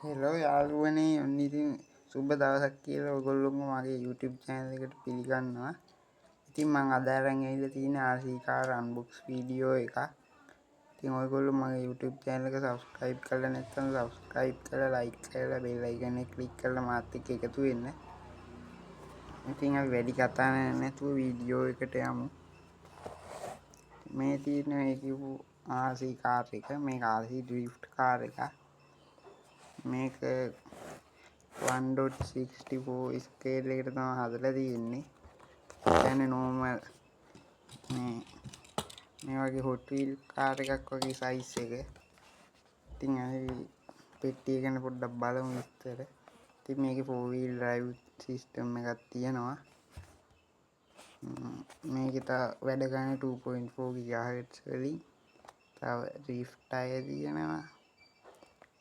Hello යාළුවනේ ඔන්න ඉතින් සුබ දවසක් කියලා ඔයගොල්ලෝම මගේ YouTube channel එකට පිළිගන්නවා. ඉතින් මම අද අරන් ඇවිල්ලා තියෙන RC car unbox වීඩියෝ එකක්. ඉතින් ඔයගොල්ලෝ මගේ YouTube channel එක subscribe කරලා නැත්නම් subscribe කරලා like කරලා bell icon එක click කරලා මාත් එක්ක එකතු වෙන්න. ඉතින් අපි වැඩි කතා නැතුව වීඩියෝ එකට යමු. මේ තියෙන මේ කියපු RC car එක මේක RC drift car එකක්. මේක 1.64 ස්කේල් එකට තමයි හදලා තියෙන්නේ. කියන්නේ normal මේ වගේ hot wheel කාර් එකක් වගේ size එක. ඉතින් අපි පෙට්ටිය ගැන පොඩ්ඩක් බලමු විස්තර. ඉතින් මේකේ 4 wheel drive system එකක් තියෙනවා. මේකේ වැඩ කරන 2.4 GHz වලින්. තව drift tyre තියෙනවා.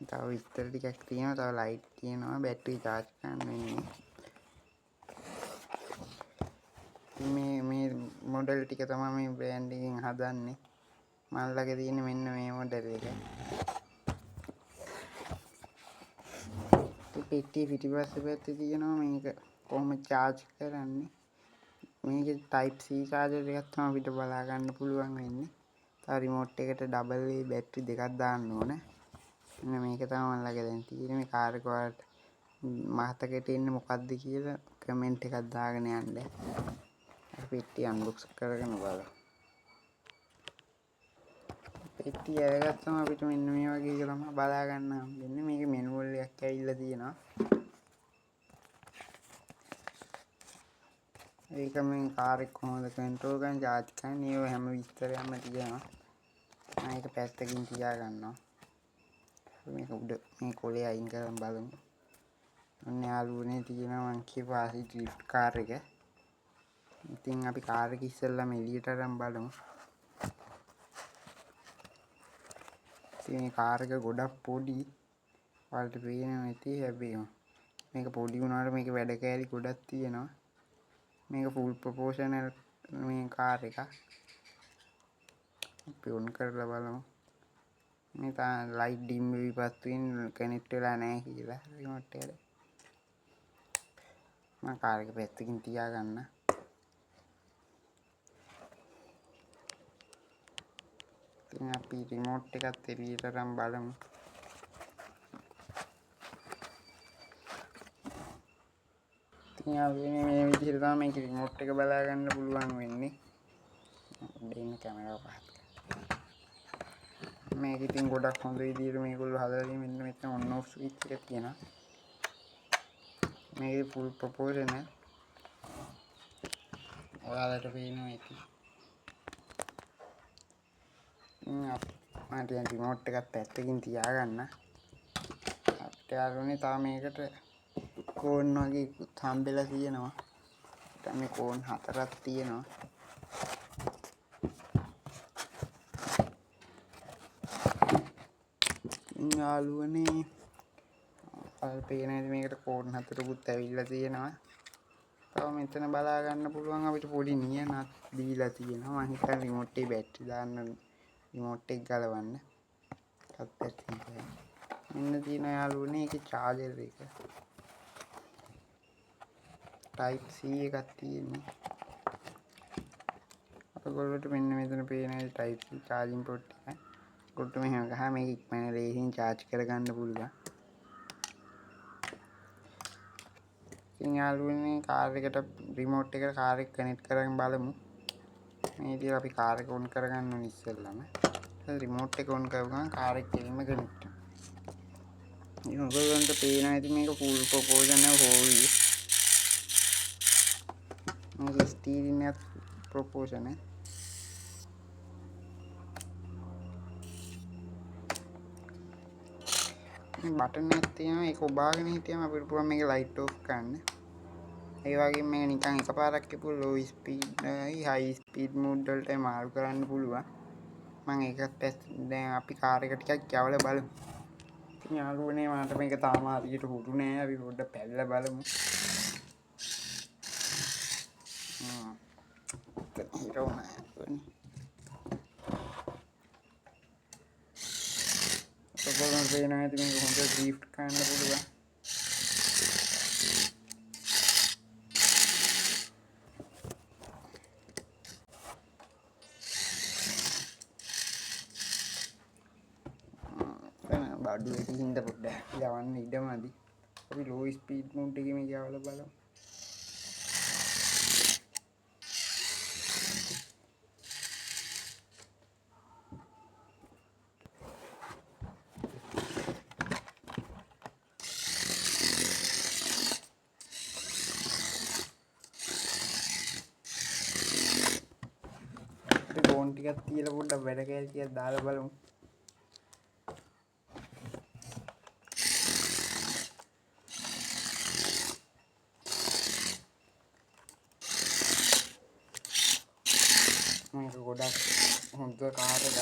තව විස්තර ටිකක් තියෙනවා. තව ලයිට් තියෙනවා. බැටරි charge කරන්න වෙන්නේ. මේ මොඩල් ටික තමයි මේ බ්‍රෑන්ඩ් එකෙන් හදන්නේ. මම ළඟ තියෙන මෙන්න මේ මොඩල් එක. පෙට්ටිය පිටිපස්සේ පැත්තේ තියෙනවා මේක කොහොමද charge කරන්නේ. මේකේ type C charger එකක් තමයි අපිට බලා ගන්න පුළුවන් වෙන්නේ. තව remote එකට double A බැටරි දෙකක් දාන්න ඕනේ. මෙන්න මේක තමයි මම ළඟ දැන් තියෙන්නේ. මේ කාර් එක වලට මතකෙට එන්නේ මොකක්ද කියලා කමෙන්ට් එකක් දාගෙන යන්න. පෙට්ටිය අන්බොක්ස් කරගෙන බලමු. පෙට්ටිය අරගත්තම අපිට මෙන්න මේ වගේ එක තමයි බලා ගන්න හම්බෙන්නේ. මේකේ මැනුවල් එකක් ඇවිල්ලා තියෙනවා. ඒක මේ කාර් එක කොහොමද කන්ට්‍රෝල් කරන්නේ charge කරන්නේ ඒ හැම විස්තරයක්ම තියෙනවා. මම ඒක පැත්තකින් තියා ගන්නවා. මේක උඩ මේ කොලේ අයින් කරන් බලමු. ඔන්න යාළුවනේ තියෙනවා මං කියපු RC drift කාර් එක. ඉතින් අපි කාර් එක ඉස්සෙල්ලාම එළියට අරන් බලමු. ඉතින් මේ කාර් එක ගොඩක් පොඩි. ඔයාලට පේනවා ඇති හැබැයි මේක පොඩි වුණාට මේක වැඩ කෑලි ගොඩක් තියෙනවා. මේක full proportional මේ කාර් එක. අපි ඔන් කරලා බලමු. මේ තා ලයිට් ඩිම් වෙවි පත්තු වෙන කනෙක්ට් වෙලා නැහැ කියලා රිමෝට් එකට. මම කාර් එක පැත්තකින් තියා ගන්න. ඉතින් අපි රිමෝට් එකත් එළියට අරන් බලමු. ඉතින් අපි මේ විදිහට තමයි මේක රිමෝට් එක බලා ගන්න පුළුවන් වෙන්නේ. දෙන්න කැමරාව පහත් කරලා. මේක ඉතින් ගොඩක් හොඳ විදිහට මේගොල්ලෝ හදලා තියෙන මෙන්න මෙතන on off switch එක තියෙනවා. මේකේ full proportional. ඔයාලට පේනවා ඇති. මම දැන් රිමෝට් එකත් පැත්තකින් තියාගන්න. අපිට යාළුවනේ තාම මේකට කෝන් වගේ හම්බෙලා තියෙනවා. දැන් මේ කෝන් 4ක් තියෙනවා. යාළුවනේ අර පේනද මේකට කෝන් 4කුත් ඇවිල්ලා තියෙනවා. තව මෙතන බලා ගන්න පුළුවන් අපිට පොඩි නියනක් දීලා තියෙනවා. මම හිතන්නේ රිමෝට් එකේ බැටරි දාන්න රිමෝට් එක ගලවන්න. මෙන්න තියෙන යාළුවනේ ඒකේ charger එක. type C එකක් තියෙන්නේ. ඔයගොල්ලෝට මෙන්න මෙතන පේන type C charging port එක. කොට මෙහෙම ගහලා මේක ඉක්මනට ලේසියෙන් charge කරගන්න පුළුවන්. ඉතින් යාළුවනේ කාර් එකට රිමෝට් එකට කාර් එක කනෙක්ට් කරගෙන බලමු. මේ විදිහට අපි කාර් එක ඔන් කරගන්න ඕනේ ඉස්සෙල්ලාම. රිමෝට් එක ඔන් කරගමන් කාර් එක කෙලින්ම කනෙක්ට් වෙනවා. ඉතින් ඔයගොල්ලන්ට පේනවා ඇති මේක full proportional 4 මේක ස්ටීරින් එකත් proportional. මේ බටන් එකක් තියෙනවා ඒක ඔබාගෙන හිටියම අපිට පුළුවන් මේක ලයිට් ඔෆ් කරන්න. ඒ වගේම මේක නිකන් එකපාරක් කියපු low speed high speed mode වලට මාරු කරන්න පුළුවන්. මම ඒකත් දැන් අපි කාර් එක ටිකක් යවලා බලමු. ඉතින් යාළුවනේ මට මේක තාම හරියට හුරු නෑ. අපි පොඩ්ඩක් පැල්ලලා බලමු. හිරවුණා යාළුවනේ. ඔයගොල්ලන්ට පේනවා ඇති මේක හොඳ ඩ්‍රිෆ්ට් කරන්න පුළුවන්. බඩු ඇති හින්දා පොඩ්ඩක් යවන්න ඉඩමදි. අපි ලෝ ස්පීඩ් මෝඩ් එකේ මේක යවලා බලමු. ෆෝන් ටිකක් තියලා පොඩ්ඩක් වැඩ කැලි ටිකක් දාලා බලමු. මේක ගොඩක් හොඳ කාර් එකක්.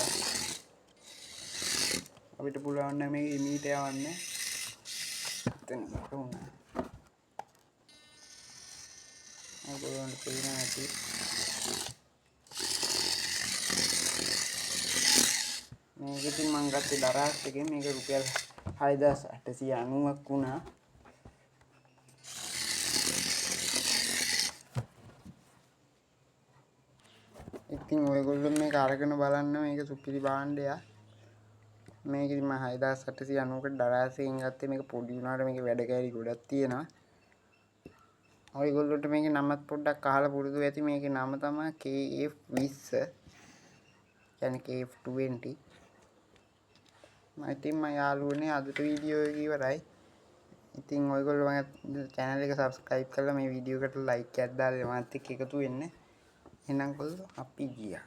අපිට පුළුවන් නම් මේක ඉමීට යවන්න. එතන වුණා. ඔයගොල්ලන්ට පේනවා ඇති. මේක ඉතින් මං ගත්තේ දරාස් එකෙන්. මේක රුපියල් 6890ක් වුණා. ඉතින් ඔයගොල්ලෝ මේක අරගෙන බලන්න. මේක සුපිරි භාණ්ඩයක්. මේක ඉතින් මම 6890කට දරාස් එකෙන් ගත්තේ. මේක පොඩි වුණාට මේක වැඩ කැලි ගොඩක් තියෙනවා. ඔයගොල්ලොන්ට මේකේ නමත් පොඩ්ඩක් අහලා පුරුදු ඇති. මේකේ නම තමයි KF20. කියන්නේ KF20. ඉතින් මම යාළුවනේ අදට වීඩියෝ එක ඉවරයි. ඉතින් ඔයගොල්ලෝ මගේ channel එක subscribe කරලා මේ වීඩියෝ එකට like එකක් දාලා මාත් එක්ක එකතු වෙන්න. එහෙනම් කොල්ලෝ අපි ගියා.